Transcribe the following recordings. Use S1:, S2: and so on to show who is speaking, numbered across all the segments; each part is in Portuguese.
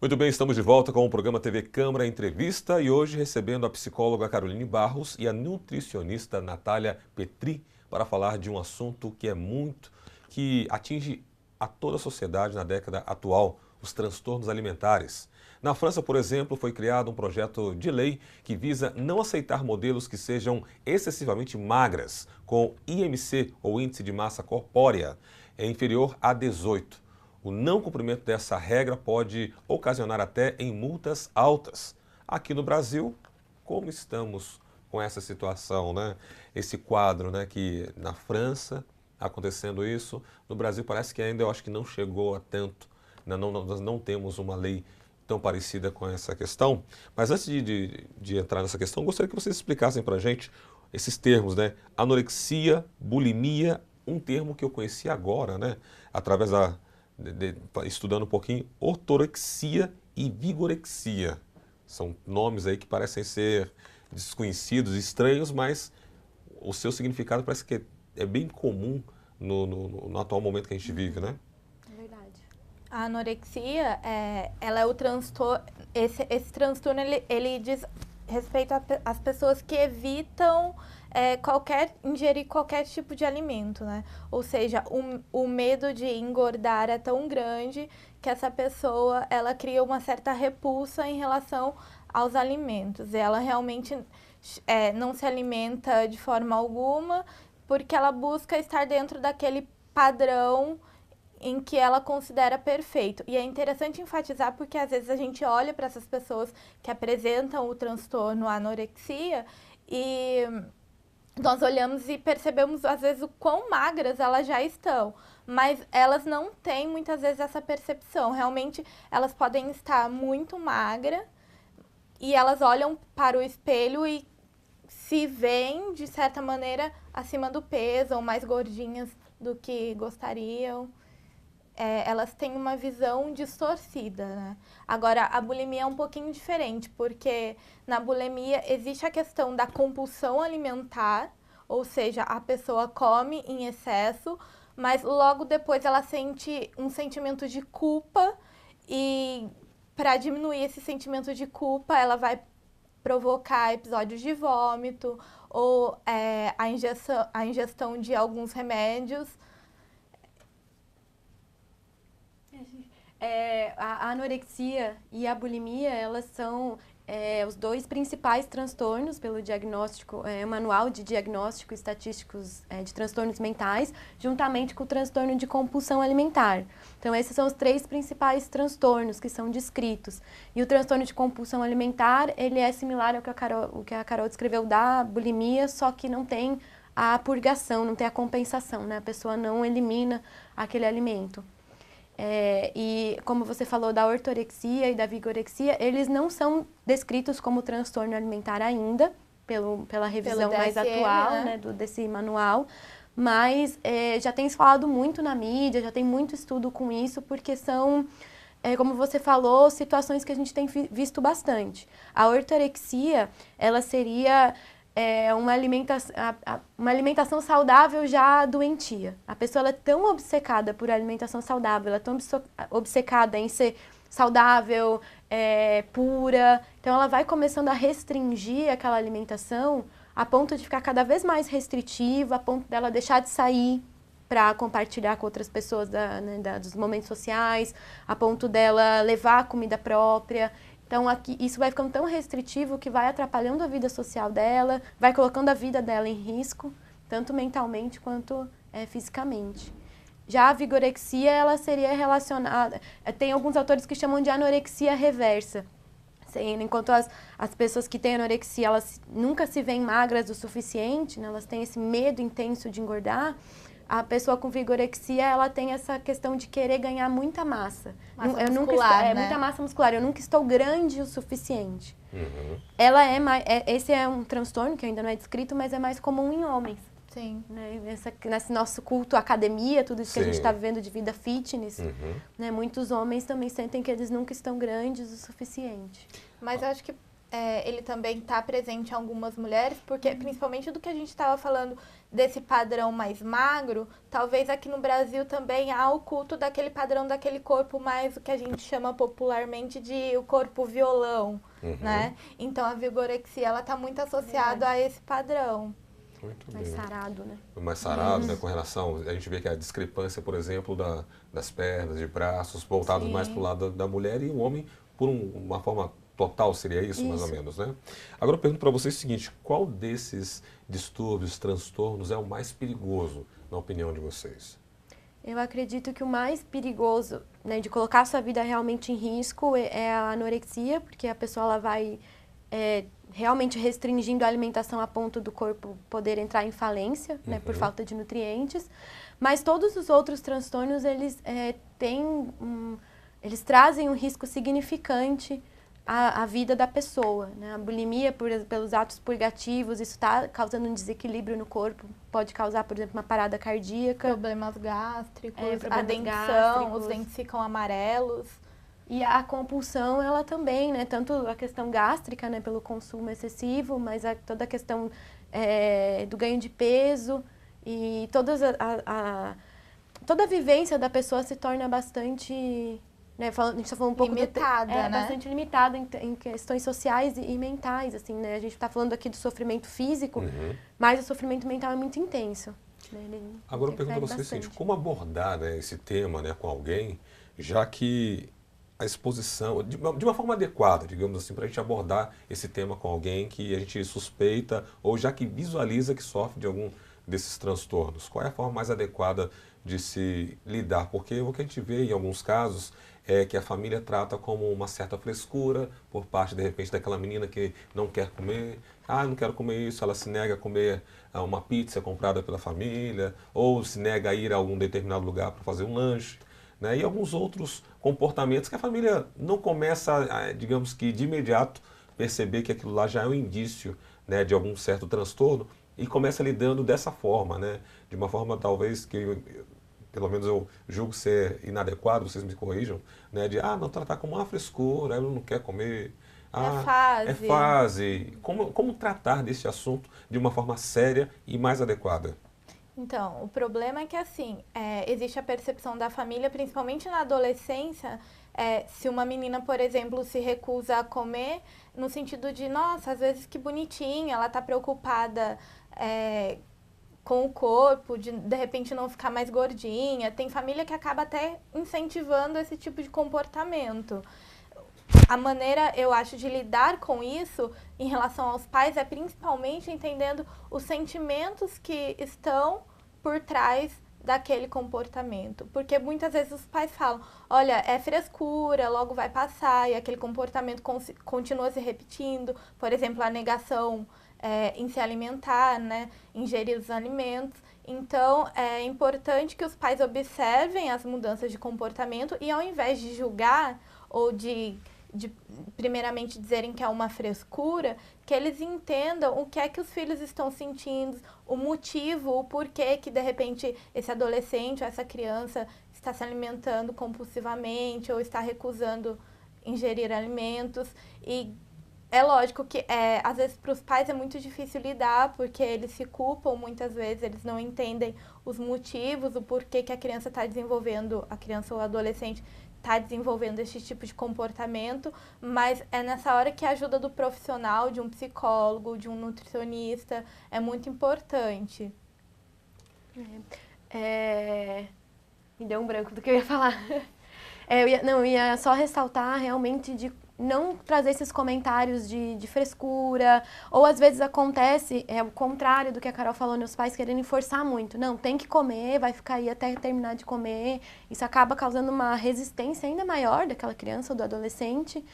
S1: Muito bem, estamos de volta com o programa TV Câmara Entrevista e hoje recebendo a psicóloga Caroline Barros e a nutricionista Natália Petri para falar de um assunto que atinge a toda a sociedade na década atual, os transtornos alimentares. Na França, por exemplo, foi criado um projeto de lei que visa não aceitar modelos que sejam excessivamente magras, com IMC, ou Índice de Massa Corpórea, inferior a 18. O não cumprimento dessa regra pode ocasionar até em multas altas. Aqui no Brasil, como estamos com essa situação, né? Esse quadro, né, que na França acontecendo isso, no Brasil parece que ainda eu acho que não chegou a tanto. Nós não temos uma lei tão parecida com essa questão. Mas antes de entrar nessa questão, gostaria que vocês explicassem para a gente esses termos, né? Anorexia, bulimia, um termo que eu conheci agora, né? Através estudando um pouquinho, ortorexia e vigorexia. São nomes aí que parecem ser desconhecidos, estranhos, mas o seu significado parece que é bem comum no atual momento que a gente vive, né?
S2: É verdade. A anorexia, ela é o transtorno, esse transtorno, ele diz respeito às pessoas que evitam ingerir qualquer tipo de alimento, né? Ou seja, o medo de engordar é tão grande que essa pessoa, ela cria uma certa repulsa em relação aos alimentos. Ela realmente não se alimenta de forma alguma porque ela busca estar dentro daquele padrão em que ela considera perfeito. E é interessante enfatizar porque às vezes a gente olha para essas pessoas que apresentam o transtorno anorexia e nós olhamos e percebemos às vezes o quão magras elas já estão, mas elas não têm muitas vezes essa percepção. Realmente elas podem estar muito magras e elas olham para o espelho e se veem de certa maneira acima do peso ou mais gordinhas do que gostariam. Elas têm uma visão distorcida, né? Agora, a bulimia é um pouquinho diferente, porque na bulimia existe a questão da compulsão alimentar, ou seja, a pessoa come em excesso, mas logo depois ela sente um sentimento de culpa e para diminuir esse sentimento de culpa, ela vai provocar episódios de vômito ou a ingestão de alguns remédios.
S3: A anorexia e a bulimia, elas são os dois principais transtornos pelo diagnóstico, manual de diagnóstico estatísticos de transtornos mentais, juntamente com o transtorno de compulsão alimentar. Então, esses são os três principais transtornos que são descritos. E o transtorno de compulsão alimentar, ele é similar ao que a Carol descreveu da bulimia, só que não tem a purgação, não tem a compensação, né? A pessoa não elimina aquele alimento. E como você falou da ortorexia e da vigorexia, eles não são descritos como transtorno alimentar ainda, pela revisão mais atual, né, desse manual, mas já tem se falado muito na mídia, já tem muito estudo com isso, porque são, como você falou, situações que a gente tem visto bastante. A ortorexia, ela seria uma alimentação saudável já doentia. A pessoa ela é tão obcecada por alimentação saudável, ela é tão obcecada em ser saudável, pura. Então, ela vai começando a restringir aquela alimentação a ponto de ficar cada vez mais restritiva, a ponto dela deixar de sair para compartilhar com outras pessoas dos momentos sociais, a ponto dela levar a comida própria. Então, isso vai ficando tão restritivo que vai atrapalhando a vida social dela, vai colocando a vida dela em risco, tanto mentalmente quanto fisicamente. Já a vigorexia, ela seria relacionada... Tem alguns autores que chamam de anorexia reversa. Enquanto as pessoas que têm anorexia, elas nunca se veem magras o suficiente, né? Elas têm esse medo intenso de engordar. A pessoa com vigorexia, ela tem essa questão de querer ganhar muita massa.
S2: Muscular, né?
S3: Muita massa muscular. Eu nunca estou grande o suficiente.
S1: Uhum.
S3: Esse é um transtorno que ainda não é descrito, mas é mais comum em homens.
S2: Sim.
S3: Né? Nesse nosso culto à academia, tudo isso que a gente
S1: Sim.
S3: está vivendo de vida fitness,
S1: Uhum.
S3: né? Muitos homens também sentem que eles nunca estão grandes o suficiente.
S2: Mas eu acho que ele também está presente em algumas mulheres, porque principalmente do que a gente estava falando desse padrão mais magro, talvez aqui no Brasil também há o culto daquele padrão, daquele corpo mais, o que a gente chama popularmente de o corpo violão, né? Então a vigorexia, ela está muito associada a esse padrão.
S1: Muito
S3: Mais
S1: bem.
S3: sarado, né?
S1: Mais sarado, né, com relação, a gente vê que a discrepância, por exemplo, das pernas, de braços, voltados mais para o lado da mulher, e o homem, por uma forma total, seria isso, mais ou menos, né? Agora eu pergunto para vocês o seguinte, qual desses distúrbios, transtornos é o mais perigoso, na opinião de vocês?
S3: Eu acredito que o mais perigoso, né, de colocar a sua vida realmente em risco é a anorexia, porque a pessoa ela vai realmente restringindo a alimentação a ponto do corpo poder entrar em falência, né, por falta de nutrientes. Mas todos os outros transtornos, eles eles trazem um risco significante à vida da pessoa, né? A bulimia, pelos atos purgativos, isso está causando um desequilíbrio no corpo. Pode causar, por exemplo, uma parada cardíaca.
S2: Problemas gástricos,
S3: problemas
S2: a dentição,
S3: gástricos.
S2: os dentes ficam amarelos.
S3: E a compulsão, ela também, né? Tanto a questão gástrica, né? Pelo consumo excessivo, mas toda a questão do ganho de peso e toda a vivência da pessoa se torna bastante... Né, a gente está falando um pouco
S2: limitada, né?
S3: Bastante limitada em questões sociais e mentais, assim, né? A gente está falando aqui do sofrimento físico, mas o sofrimento mental é muito intenso. Né?
S1: Agora eu pergunto a vocês o seguinte, como abordar, né, esse tema, né, com alguém, já que a exposição, de uma forma adequada, digamos assim, para a gente abordar esse tema com alguém que a gente suspeita ou já que visualiza que sofre de algum desses transtornos? Qual é a forma mais adequada de se lidar? Porque o que a gente vê em alguns casos é que a família trata como uma certa frescura por parte, de repente, daquela menina que não quer comer. Ah, não quero comer isso. Ela se nega a comer uma pizza comprada pela família ou se nega a ir a algum determinado lugar para fazer um lanche. Né? E alguns outros comportamentos que a família não começa, digamos que de imediato, perceber que aquilo lá já é um indício, né, de algum certo transtorno e começa lidando dessa forma, né? De uma forma talvez que... pelo menos eu julgo ser inadequado, vocês me corrijam, né? De, não tratar como uma frescura, ela não quer comer.
S2: É fase.
S1: É fase. Como tratar desse assunto de uma forma séria e mais adequada?
S2: Então, o problema é que, assim, existe a percepção da família, principalmente na adolescência, se uma menina, por exemplo, se recusa a comer, no sentido de, nossa, às vezes que bonitinha, ela tá preocupada com o corpo, de repente não ficar mais gordinha. Tem família que acaba até incentivando esse tipo de comportamento. A maneira, eu acho, de lidar com isso em relação aos pais é principalmente entendendo os sentimentos que estão por trás daquele comportamento. Porque muitas vezes os pais falam, olha, é frescura, logo vai passar, e aquele comportamento continua se repetindo. Por exemplo, a negação em se alimentar, né, ingerir os alimentos. Então, é importante que os pais observem as mudanças de comportamento e, ao invés de julgar ou de primeiramente dizerem que é uma frescura, que eles entendam o que é que os filhos estão sentindo, o motivo, o porquê que, de repente, esse adolescente ou essa criança está se alimentando compulsivamente ou está recusando ingerir alimentos. E é lógico que, às vezes, para os pais é muito difícil lidar, porque eles se culpam muitas vezes, eles não entendem os motivos, o porquê que a criança está desenvolvendo, a criança ou o adolescente está desenvolvendo esse tipo de comportamento, mas é nessa hora que a ajuda do profissional, de um psicólogo, de um nutricionista, é muito importante.
S3: Me deu um branco do que eu ia falar. Eu ia só ressaltar realmente de não trazer esses comentários de frescura, ou às vezes acontece, o contrário do que a Carol falou, os pais querendo forçar muito. Não, tem que comer, vai ficar aí até terminar de comer. Isso acaba causando uma resistência ainda maior daquela criança ou do adolescente.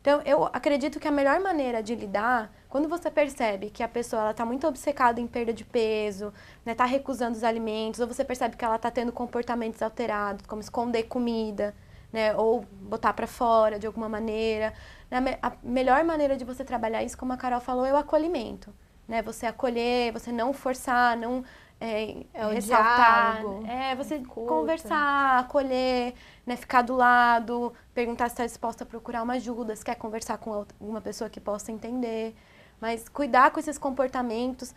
S3: Então, eu acredito que a melhor maneira de lidar, quando você percebe que a pessoa está muito obcecada em perda de peso, né, está recusando os alimentos, ou você percebe que ela está tendo comportamentos alterados, como esconder comida, né, ou botar para fora de alguma maneira. A melhor maneira de você trabalhar isso, como a Carol falou, é o acolhimento. Né? Você acolher, você não forçar, não
S2: o
S3: ressaltar,
S2: diálogo,
S3: você
S2: escuta.
S3: conversar, acolher, né, ficar do lado, perguntar se está disposta a procurar uma ajuda, se quer conversar com uma pessoa que possa entender, mas cuidar com esses comportamentos,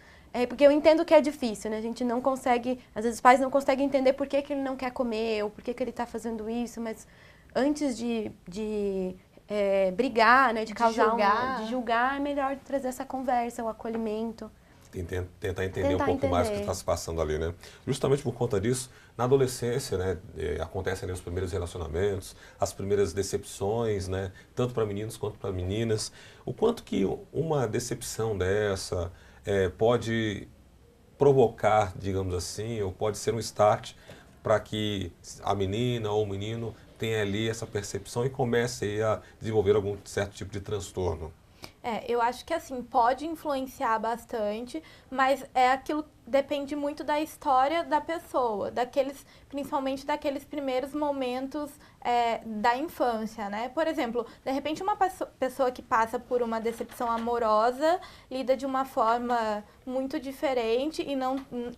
S3: porque eu entendo que é difícil, né? A gente não consegue, às vezes os pais não conseguem entender por que que ele não quer comer ou por que que ele está fazendo isso, mas antes de brigar, né, de julgar, é melhor trazer essa conversa, o acolhimento.
S1: Tentar entender um pouco mais o que está se passando ali, né? Justamente por conta disso, na adolescência, né, acontecem ali os primeiros relacionamentos, as primeiras decepções, né, tanto para meninos quanto para meninas. O quanto que uma decepção dessa pode provocar, digamos assim, ou pode ser um start para que a menina ou o menino tenha ali essa percepção e comece aí a desenvolver algum certo tipo de transtorno?
S2: Eu acho que assim, pode influenciar bastante, mas aquilo depende muito da história da pessoa, principalmente daqueles primeiros momentos da infância, né? Por exemplo, de repente uma pessoa que passa por uma decepção amorosa lida de uma forma muito diferente e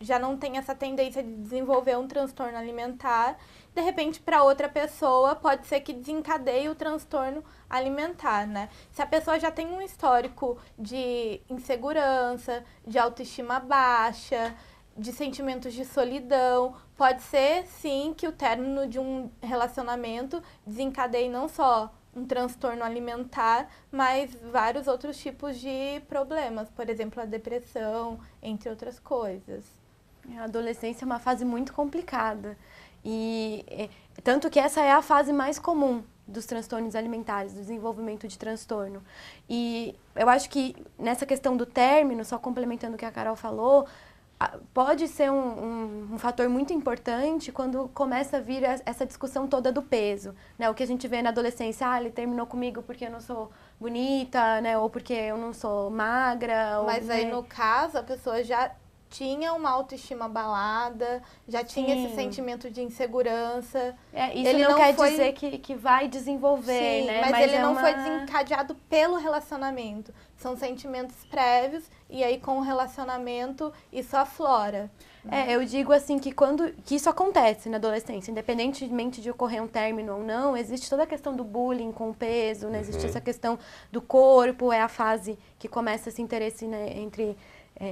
S2: já não tem essa tendência de desenvolver um transtorno alimentar. De repente, para outra pessoa, pode ser que desencadeie o transtorno alimentar, né? Se a pessoa já tem um histórico de insegurança, de autoestima baixa, de sentimentos de solidão, pode ser, sim, que o término de um relacionamento desencadeie não só um transtorno alimentar, mas vários outros tipos de problemas, por exemplo, a depressão, entre outras coisas.
S3: A adolescência é uma fase muito complicada. E tanto que essa é a fase mais comum dos transtornos alimentares, do desenvolvimento de transtorno. E eu acho que nessa questão do término, só complementando o que a Carol falou, pode ser um fator muito importante quando começa a vir essa discussão toda do peso, né? O que a gente vê na adolescência, ele terminou comigo porque eu não sou bonita, né? Ou porque eu não sou magra.
S2: Mas aí, no caso, a pessoa já tinha uma autoestima abalada, já tinha esse sentimento de insegurança.
S3: Isso ele não quer dizer que vai desenvolver,
S2: sim,
S3: né?
S2: Mas ele não foi desencadeado pelo relacionamento. São sentimentos prévios e aí com o relacionamento isso aflora.
S3: Eu digo assim que que isso acontece na adolescência, independentemente de ocorrer um término ou não, existe toda a questão do bullying com o peso, né? Existe essa questão do corpo, é a fase que começa esse interesse, né, entre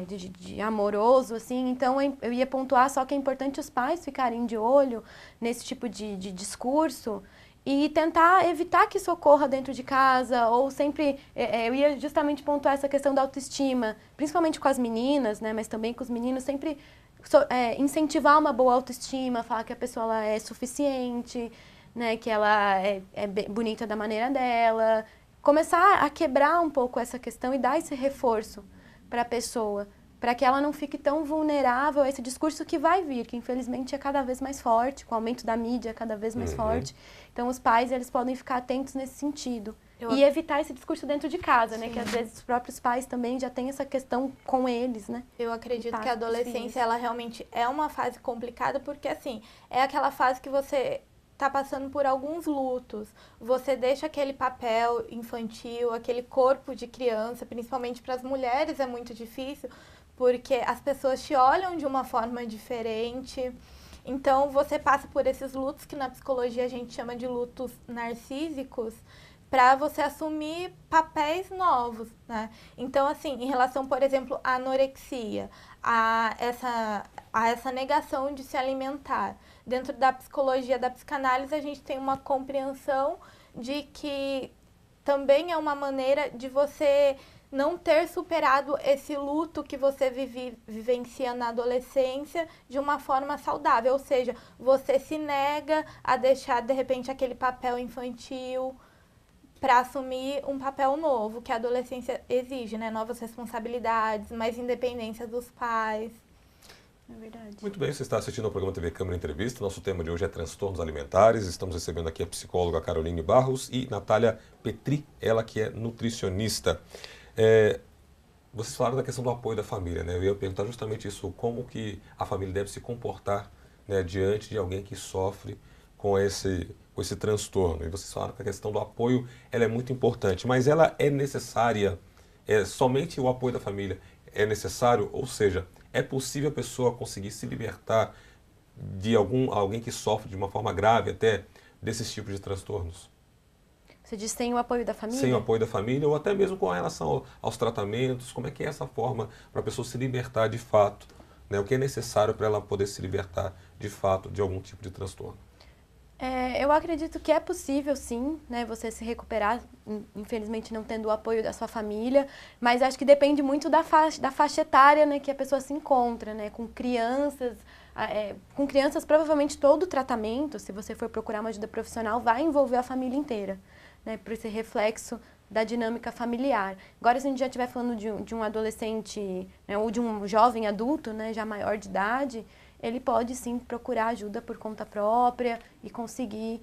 S3: de amoroso, assim. Então, eu ia pontuar só que é importante os pais ficarem de olho nesse tipo de discurso e tentar evitar que isso ocorra dentro de casa, ou sempre... eu ia justamente pontuar essa questão da autoestima, principalmente com as meninas, né, mas também com os meninos, sempre incentivar uma boa autoestima, falar que a pessoa ela é suficiente, né, que ela é bonita da maneira dela, começar a quebrar um pouco essa questão e dar esse reforço para a pessoa, para que ela não fique tão vulnerável a esse discurso que vai vir, que infelizmente é cada vez mais forte, com o aumento da mídia é cada vez mais forte. Então os pais eles podem ficar atentos nesse sentido. E evitar esse discurso dentro de casa, né? Que às vezes os próprios pais também já têm essa questão com eles, né?
S2: Eu acredito que a adolescência, ela realmente é uma fase complicada, porque assim, é aquela fase que você está passando por alguns lutos. Você deixa aquele papel infantil, aquele corpo de criança, principalmente para as mulheres é muito difícil, porque as pessoas te olham de uma forma diferente. Então, você passa por esses lutos que na psicologia a gente chama de lutos narcísicos, para você assumir papéis novos, né? Então, assim, em relação, por exemplo, à anorexia, a essa negação de se alimentar, dentro da psicologia, da psicanálise, a gente tem uma compreensão de que também é uma maneira de você não ter superado esse luto que você vivencia na adolescência de uma forma saudável, ou seja, você se nega a deixar, de repente, aquele papel infantil para assumir um papel novo, que a adolescência exige, né? Novas responsabilidades, mais independência dos pais.
S3: É verdade.
S1: Muito bem, você está assistindo ao programa TV Câmara Entrevista. Nosso tema de hoje é transtornos alimentares. Estamos recebendo aqui a psicóloga Caroline Barros e Natália Petri, ela que é nutricionista. Vocês falaram da questão do apoio da família, né? Eu ia perguntar justamente isso, como que a família deve se comportar, né, diante de alguém que sofre com esse transtorno. E vocês falaram que a questão do apoio ela é muito importante, mas ela é necessária, somente o apoio da família é necessário, ou seja, É possível a pessoa conseguir se libertar de alguém que sofre de uma forma grave até desses tipos de transtornos?
S3: Você diz sem o apoio da família?
S1: Sem o apoio da família ou até mesmo com relação aos tratamentos, como é que é essa forma para a pessoa se libertar de fato? Né? O que é necessário para ela poder se libertar de fato de algum tipo de transtorno?
S3: Eu acredito que é possível, sim, né, você se recuperar, infelizmente não tendo o apoio da sua família, mas acho que depende muito da faixa etária, né, que a pessoa se encontra, né, com crianças provavelmente todo o tratamento, se você for procurar uma ajuda profissional, vai envolver a família inteira, né, por esse reflexo da dinâmica familiar. Agora, se a gente já estiver falando de um adolescente, né, ou de um jovem adulto, né, já maior de idade, ele pode sim procurar ajuda por conta própria e conseguir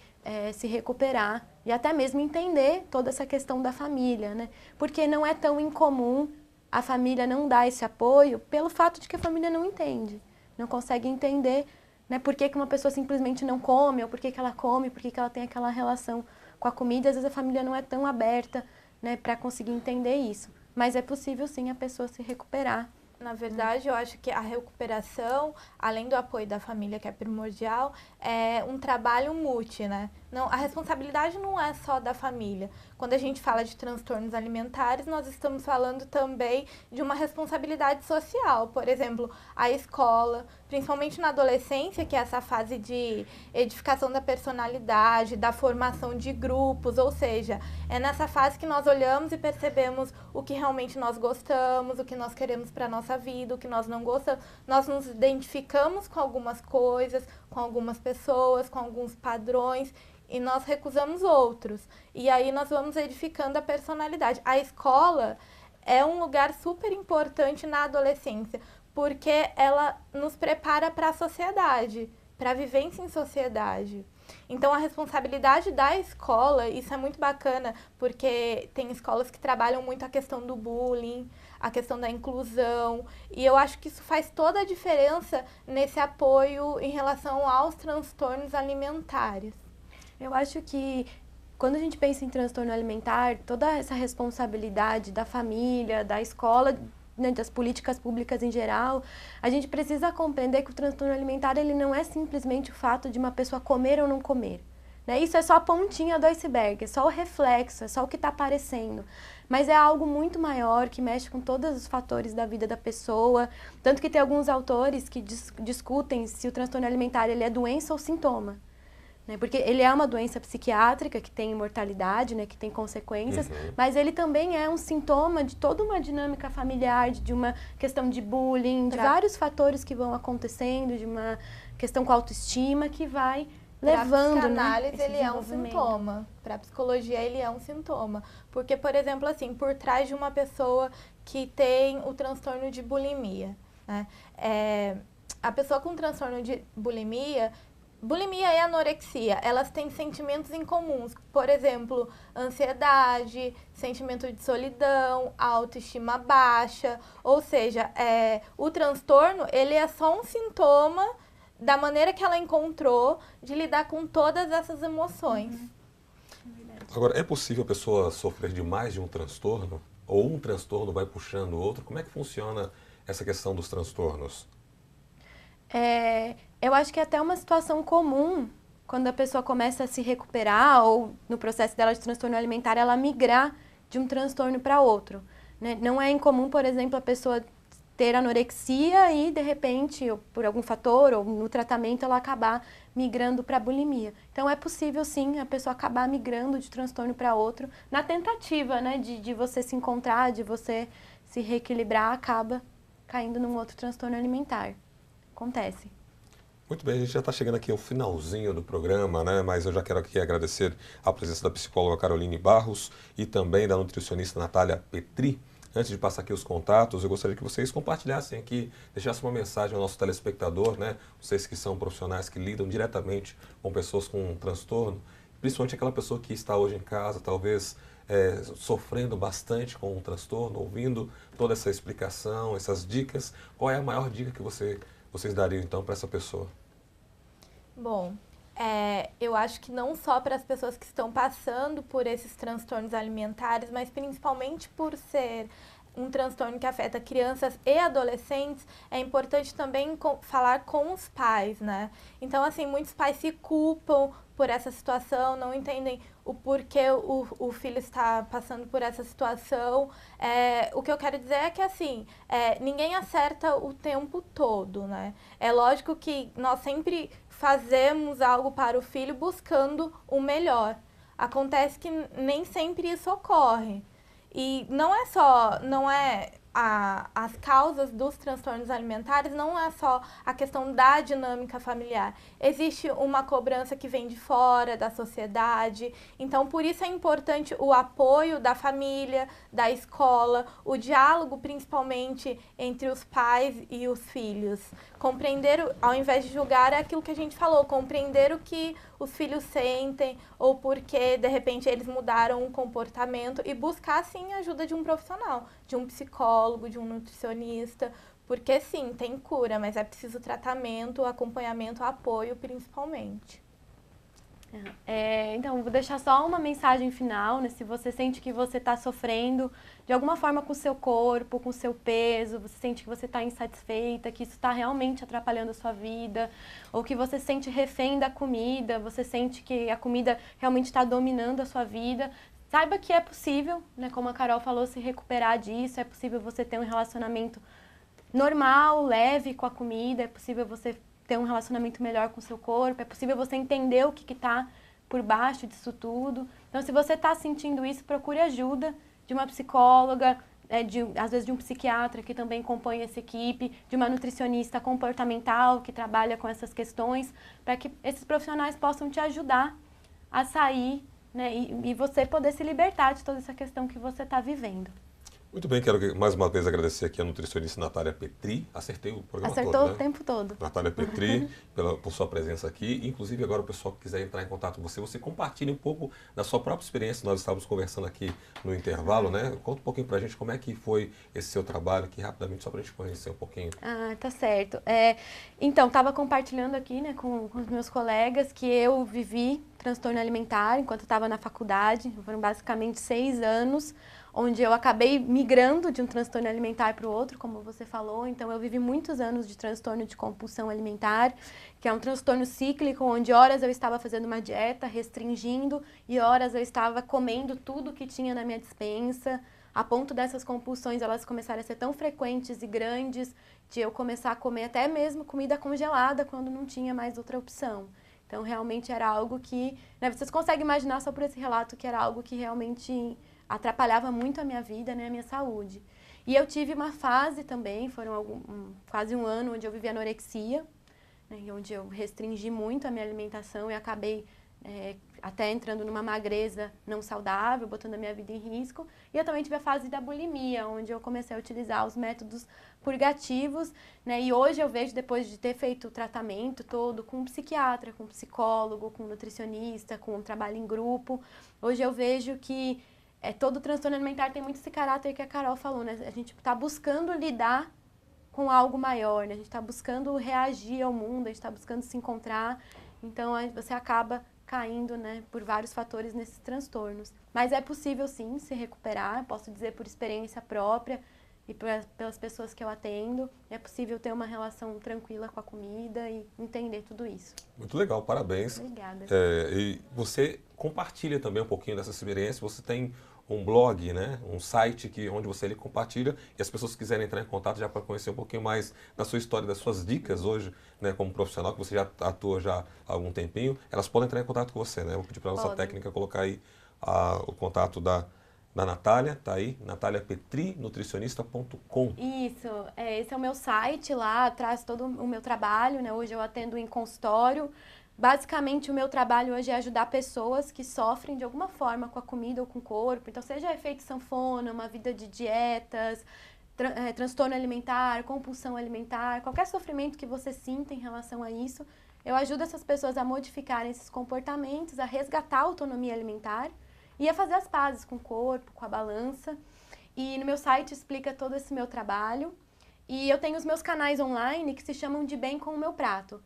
S3: se recuperar e até mesmo entender toda essa questão da família, né? Porque não é tão incomum a família não dar esse apoio pelo fato de que a família não entende, não consegue entender, né, por que uma pessoa simplesmente não come, ou por que ela come, por que ela tem aquela relação com a comida. Às vezes a família não é tão aberta, né, para conseguir entender isso. Mas é possível sim a pessoa se recuperar.
S2: Na verdade, eu acho que a recuperação, além do apoio da família, que é primordial, é um trabalho mútuo, né? Não, a responsabilidade não é só da família. Quando a gente fala de transtornos alimentares, nós estamos falando também de uma responsabilidade social. Por exemplo, a escola, principalmente na adolescência, que é essa fase de edificação da personalidade, da formação de grupos, ou seja, é nessa fase que nós olhamos e percebemos o que realmente nós gostamos, o que nós queremos para a nossa vida, o que nós não gostamos. Nós nos identificamos com algumas coisas, com algumas pessoas, com alguns padrões, e nós recusamos outros. E aí nós vamos edificando a personalidade. A escola é um lugar super importante na adolescência, porque ela nos prepara para a sociedade, para a vivência em sociedade. Então, a responsabilidade da escola, isso é muito bacana, porque tem escolas que trabalham muito a questão do bullying, a questão da inclusão, e eu acho que isso faz toda a diferença nesse apoio em relação aos transtornos alimentares.
S3: Eu acho que quando a gente pensa em transtorno alimentar, toda essa responsabilidade da família, da escola, né, das políticas públicas em geral, a gente precisa compreender que o transtorno alimentar ele não é simplesmente o fato de uma pessoa comer ou não comer. Né? Isso é só a pontinha do iceberg, é só o reflexo, é só o que está aparecendo. Mas é algo muito maior, que mexe com todos os fatores da vida da pessoa. Tanto que tem alguns autores que discutem se o transtorno alimentar ele é doença ou sintoma. Porque ele é uma doença psiquiátrica que tem mortalidade, né, que tem consequências, mas ele também é um sintoma de toda uma dinâmica familiar, de uma questão de bullying, de vários fatores que vão acontecendo, de uma questão com a autoestima que vai levando,
S2: para a psicanálise,
S3: né,
S2: ele é um sintoma. Para a psicologia, ele é um sintoma. Porque, por exemplo, assim, por trás de uma pessoa que tem o transtorno de bulimia, né, a pessoa com transtorno de bulimia e anorexia, elas têm sentimentos em comuns. Por exemplo, ansiedade, sentimento de solidão, autoestima baixa. Ou seja, o transtorno, ele é só um sintoma da maneira que ela encontrou de lidar com todas essas emoções.
S1: Agora, é possível a pessoa sofrer de mais de um transtorno? Ou um transtorno vai puxando o outro? Como é que funciona essa questão dos transtornos?
S3: Eu acho que é até uma situação comum, quando a pessoa começa a se recuperar, ou no processo dela de transtorno alimentar, ela migrar de um transtorno para outro. Né? Não é incomum, por exemplo, a pessoa ter anorexia e, de repente, ou por algum fator, ou no tratamento, ela acabar migrando para bulimia. Então, é possível, sim, a pessoa acabar migrando de transtorno para outro, na tentativa, né, de você se encontrar, de você se reequilibrar, acaba caindo num outro transtorno alimentar. Acontece.
S1: Muito bem, a gente já está chegando aqui ao finalzinho do programa, né? Mas eu já quero aqui agradecer a presença da psicóloga Caroline Barros e também da nutricionista Natália Petri. Antes de passar aqui os contatos, eu gostaria que vocês compartilhassem aqui, deixassem uma mensagem ao nosso telespectador, né? Vocês que são profissionais que lidam diretamente com pessoas com um transtorno, principalmente aquela pessoa que está hoje em casa, talvez sofrendo bastante com um transtorno, ouvindo toda essa explicação, essas dicas. Qual é a maior dica que vocês dariam então para essa pessoa?
S2: Bom, eu acho que não só para as pessoas que estão passando por esses transtornos alimentares, mas principalmente por ser um transtorno que afeta crianças e adolescentes, é importante também falar com os pais, né? Então, assim, muitos pais se culpam por essa situação, não entendem o porquê o filho está passando por essa situação. O que eu quero dizer é que, assim, ninguém acerta o tempo todo, né? É lógico que nós sempre fazemos algo para o filho buscando o melhor. Acontece que nem sempre isso ocorre. E não é as causas dos transtornos alimentares não é só a questão da dinâmica familiar. Existe uma cobrança que vem de fora, da sociedade. Então, por isso é importante o apoio da família, da escola, o diálogo, principalmente, entre os pais e os filhos. Compreender, ao invés de julgar, é aquilo que a gente falou, compreender o que os filhos sentem ou porque, de repente, eles mudaram o comportamento e buscar, sim, a ajuda de um profissional, de um psicólogo, de um nutricionista, porque, sim, tem cura, mas é preciso tratamento, acompanhamento, apoio, principalmente.
S3: Então, vou deixar só uma mensagem final, né? Se você sente que você está sofrendo de alguma forma com o seu corpo, com o seu peso, você sente que você está insatisfeita, que isso está realmente atrapalhando a sua vida, ou que você se sente refém da comida, você sente que a comida realmente está dominando a sua vida, saiba que é possível, né? Como a Carol falou, se recuperar disso, é possível você ter um relacionamento normal, leve com a comida, é possível você ter um relacionamento melhor com o seu corpo, é possível você entender o que está por baixo disso tudo. Então, se você está sentindo isso, procure ajuda de uma psicóloga, às vezes de um psiquiatra que também compõe essa equipe, de uma nutricionista comportamental que trabalha com essas questões, para que esses profissionais possam te ajudar a sair, né, e você poder se libertar de toda essa questão que você está vivendo.
S1: Muito bem, quero mais uma vez agradecer aqui a nutricionista Natália Petri. Acertei o programa todo,
S3: Acertou
S1: né?
S3: o tempo todo.
S1: Natália Petri, por sua presença aqui. Inclusive, agora o pessoal que quiser entrar em contato com você, você compartilha um pouco da sua própria experiência. Nós estávamos conversando aqui no intervalo, né? Conta um pouquinho pra gente como é que foi esse seu trabalho aqui, rapidamente, só pra gente conhecer um pouquinho.
S3: Ah, tá certo. Então, estava compartilhando aqui, né, com os meus colegas que eu vivi transtorno alimentar enquanto estava na faculdade. Foram basicamente 6 anos, onde eu acabei migrando de um transtorno alimentar para o outro, como você falou. Então, eu vivi muitos anos de transtorno de compulsão alimentar, que é um transtorno cíclico, onde horas eu estava fazendo uma dieta, restringindo, e horas eu estava comendo tudo que tinha na minha despensa, a ponto dessas compulsões elas começarem a ser tão frequentes e grandes, de eu começar a comer até mesmo comida congelada quando não tinha mais outra opção. Então, realmente era algo que, né, vocês conseguem imaginar só por esse relato que era algo que realmente atrapalhava muito a minha vida, né, a minha saúde. E eu tive uma fase também, quase um ano, onde eu vivi anorexia, né, onde eu restringi muito a minha alimentação e acabei até entrando numa magreza não saudável, botando a minha vida em risco. E eu também tive a fase da bulimia, onde eu comecei a utilizar os métodos purgativos, né? E hoje eu vejo, depois de ter feito o tratamento todo com um psiquiatra, com um psicólogo, com um nutricionista, com um trabalho em grupo, hoje eu vejo que todo transtorno alimentar tem muito esse caráter que a Carol falou, né? A gente está buscando lidar com algo maior, né? A gente está buscando reagir ao mundo, a gente está buscando se encontrar. Então, você acaba caindo, né, por vários fatores nesses transtornos. Mas é possível, sim, se recuperar, posso dizer por experiência própria e pelas pessoas que eu atendo. É possível ter uma relação tranquila com a comida e entender tudo isso.
S1: Muito legal, parabéns.
S3: Obrigada.
S1: E você compartilha também um pouquinho dessa experiência. Você tem um blog, né? Um site onde você ali compartilha e as pessoas que quiserem entrar em contato já para conhecer um pouquinho mais da sua história, das suas dicas hoje, né? Como profissional, que você já atua já há algum tempinho, elas podem entrar em contato com você, né? Eu vou pedir para a nossa técnica colocar aí o contato da Natália, tá aí, nataliapetri.nutricionista.com.
S3: Isso, esse é o meu site lá, traz todo o meu trabalho, né? Hoje eu atendo em consultório. Basicamente, o meu trabalho hoje é ajudar pessoas que sofrem de alguma forma com a comida ou com o corpo. Então, seja efeito sanfona, uma vida de dietas, transtorno alimentar, compulsão alimentar, qualquer sofrimento que você sinta em relação a isso, eu ajudo essas pessoas a modificarem esses comportamentos, a resgatar a autonomia alimentar e a fazer as pazes com o corpo, com a balança. E no meu site explica todo esse meu trabalho. E eu tenho os meus canais online que se chamam de Bem com o Meu Prato,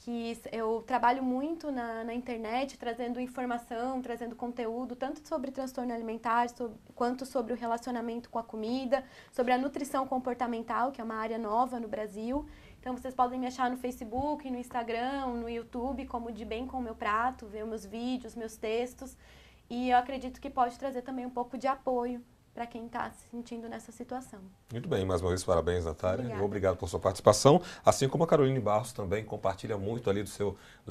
S3: que eu trabalho muito na internet, trazendo informação, trazendo conteúdo, tanto sobre transtorno alimentar, quanto sobre o relacionamento com a comida, sobre a nutrição comportamental, que é uma área nova no Brasil. Então, vocês podem me achar no Facebook, no Instagram, no YouTube, como De Bem com o Meu Prato, ver meus vídeos, meus textos. E eu acredito que pode trazer também um pouco de apoio para quem está se sentindo nessa situação.
S1: Muito bem, mais uma vez parabéns, Natália.
S3: Obrigada.
S1: Obrigado por sua participação, assim como a Caroline Barros também compartilha muito ali dos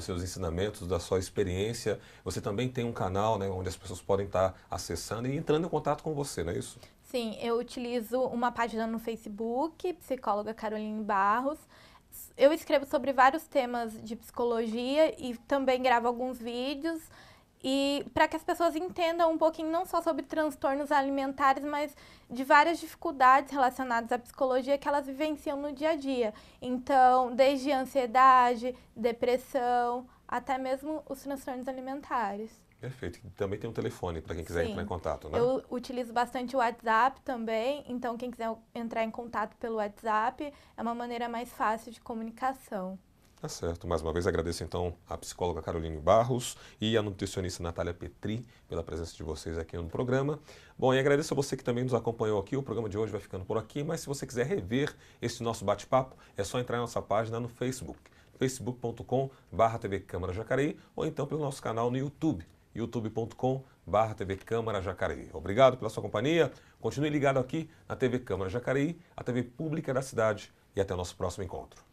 S1: seus ensinamentos, da sua experiência. Você também tem um canal, né, onde as pessoas podem estar acessando e entrando em contato com você, não é isso?
S2: Sim, eu utilizo uma página no Facebook, Psicóloga Caroline Barros. Eu escrevo sobre vários temas de psicologia e também gravo alguns vídeos. E para que as pessoas entendam um pouquinho não só sobre transtornos alimentares, mas de várias dificuldades relacionadas à psicologia que elas vivenciam no dia a dia. Então, desde ansiedade, depressão, até mesmo os transtornos alimentares.
S1: Perfeito. Também tem um telefone para quem quiser
S2: Sim.
S1: entrar em contato, né?
S2: Eu utilizo bastante o WhatsApp também, então quem quiser entrar em contato pelo WhatsApp é uma maneira mais fácil de comunicação.
S1: Tá certo. Mais uma vez agradeço então a psicóloga Caroline Barros e a nutricionista Natália Petri pela presença de vocês aqui no programa. Bom, e agradeço a você que também nos acompanhou aqui. O programa de hoje vai ficando por aqui, mas se você quiser rever esse nosso bate-papo, é só entrar na nossa página no Facebook, facebook.com/TV Câmara Jacareí, ou então pelo nosso canal no YouTube, youtube.com/TV Câmara Jacareí. Obrigado pela sua companhia. Continue ligado aqui na TV Câmara Jacareí, a TV pública da cidade, e até o nosso próximo encontro.